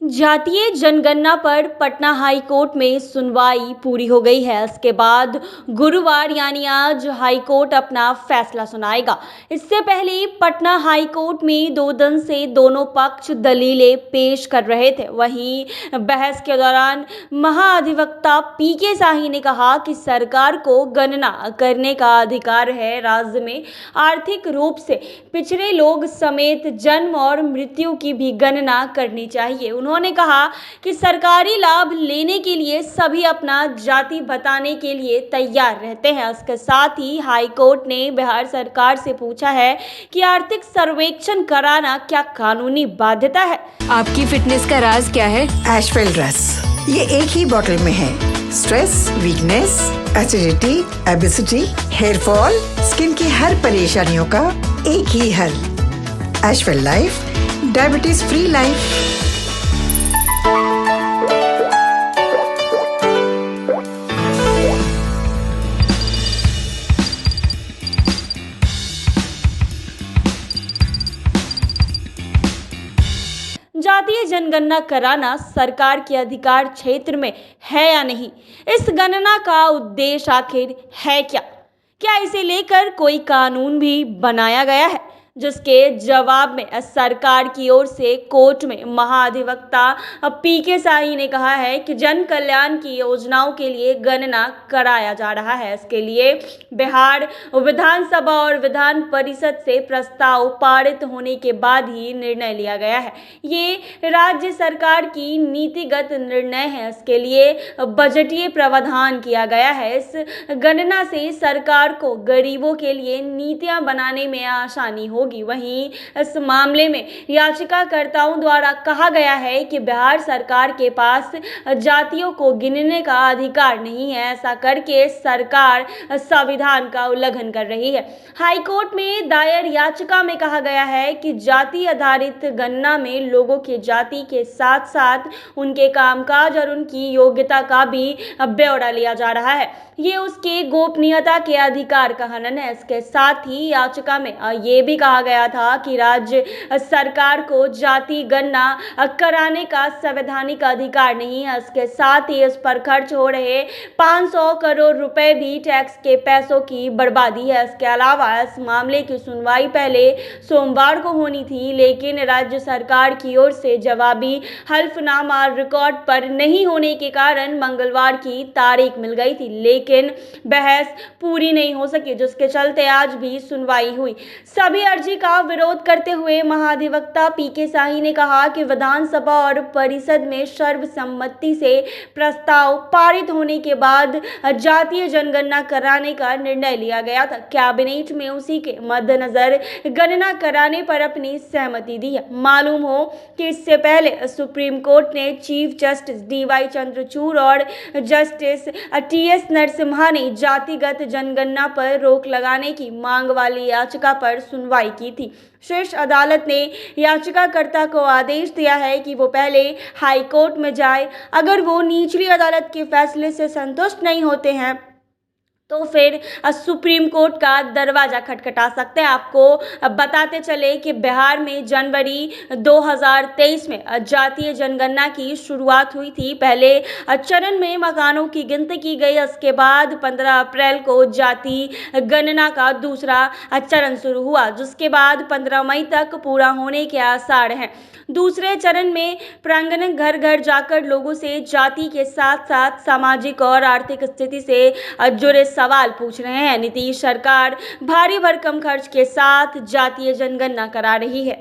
जातीय जनगणना पर पटना हाई कोर्ट में सुनवाई पूरी हो गई है। इसके बाद गुरुवार यानी आज हाई कोर्ट अपना फैसला सुनाएगा। इससे पहले पटना हाई कोर्ट में 2 दिन से दोनों पक्ष दलीलें पेश कर रहे थे। वहीं बहस के दौरान महाधिवक्ता पीके शाही ने कहा कि सरकार को गणना करने का अधिकार है। राज्य में आर्थिक रूप से पिछड़े लोग समेत जन्म और मृत्यु की भी गणना करनी चाहिए। उन्होंने कहा कि सरकारी लाभ लेने के लिए सभी अपना जाति बताने के लिए तैयार रहते हैं। इसके साथ ही हाई कोर्ट ने बिहार सरकार से पूछा है कि आर्थिक सर्वेक्षण कराना क्या कानूनी बाध्यता है। आपकी फिटनेस का राज क्या है? एशवेल रस, ये एक ही बोतल में है। Stress, weakness, acidity, obesity, hair fall, skin की हर परेशानियों का एक ही हल। Ashwell life, diabetes free life. जातीय जनगणना कराना सरकार के अधिकार क्षेत्र में है या नहीं? इस गणना का उद्देश्य आखिर है क्या? क्या इसे लेकर कोई कानून भी बनाया गया है? जिसके जवाब में सरकार की ओर से कोर्ट में महाधिवक्ता पीके शाही ने कहा है कि जन कल्याण की योजनाओं के लिए गणना कराया जा रहा है। इसके लिए बिहार विधानसभा और विधान परिषद से प्रस्ताव पारित होने के बाद ही निर्णय लिया गया है। ये राज्य सरकार की नीतिगत निर्णय है। इसके लिए बजटीय प्रावधान किया गया है। इस गणना से सरकार को गरीबों के लिए नीतियां बनाने में आसानी होगी। वहीं इस मामले में याचिकाकर्ताओं द्वारा कहा गया है कि बिहार सरकार के पास जातियों को गिनने का अधिकार नहीं है। ऐसा करके सरकार संविधान का उल्लंघन कर रही है। हाई कोर्ट में दायर याचिका में कहा गया है कि जाति आधारित गणना में लोगों के जाति के साथ साथ उनके कामकाज और उनकी योग्यता का भी ब्यौरा लिया जा रहा है। ये उसके गोपनीयता के अधिकार का हनन है। इसके साथ ही याचिका में ये भी कहा गया था कि राज्य सरकार को जाति गणना कराने का संवैधानिक अधिकार नहीं है। इसके साथ ही इस पर खर्च हो रहे 500 करोड़ रुपए भी टैक्स के पैसों की बर्बादी है। इसके अलावा इस मामले की सुनवाई पहले सोमवार को होनी थी, लेकिन राज्य सरकार की ओर से जवाबी हल्फनामा रिकॉर्ड पर नहीं होने के कारण मंगलवार की तारीख मिल गई थी, लेकिन बहस पूरी नहीं हो सकी, जिसके चलते आज भी सुनवाई हुई। सभी अर्जी का विरोध करते हुए महाधिवक्ता पीके शाही ने कहा कि विधानसभा और परिषद में सर्वसम्मति से प्रस्ताव पारित होने के बाद जातीय जनगणना कराने का निर्णय लिया गया था। कैबिनेट में उसी के मद्देनजर गणना कराने पर अपनी सहमति दी है। मालूम हो कि इससे पहले सुप्रीम कोर्ट ने चीफ जस्टिस DY चंद्रचूड़ और जस्टिस TS नरसिम्हा ने जातिगत जनगणना पर रोक लगाने की मांग वाली याचिका पर सुनवाई की थी। शीर्ष अदालत ने याचिकाकर्ता को आदेश दिया है कि वो पहले हाई कोर्ट में जाए। अगर वो निचली अदालत के फैसले से संतुष्ट नहीं होते हैं तो फिर सुप्रीम कोर्ट का दरवाजा खटखटा सकते हैं। आपको बताते चले कि बिहार में जनवरी 2023 में जातीय जनगणना की शुरुआत हुई थी। पहले चरण में मकानों की गिनती की गई। इसके बाद 15 अप्रैल को जाति गणना का दूसरा चरण शुरू हुआ, जिसके बाद 15 मई तक पूरा होने के आसार हैं। दूसरे चरण में प्रांगण घर घर जाकर लोगों से जाति के साथ साथ सामाजिक और आर्थिक स्थिति से जुड़े सवाल पूछ रहे हैं। नीतीश सरकार भारी भरकम खर्च के साथ जातीय जनगणना करा रही है।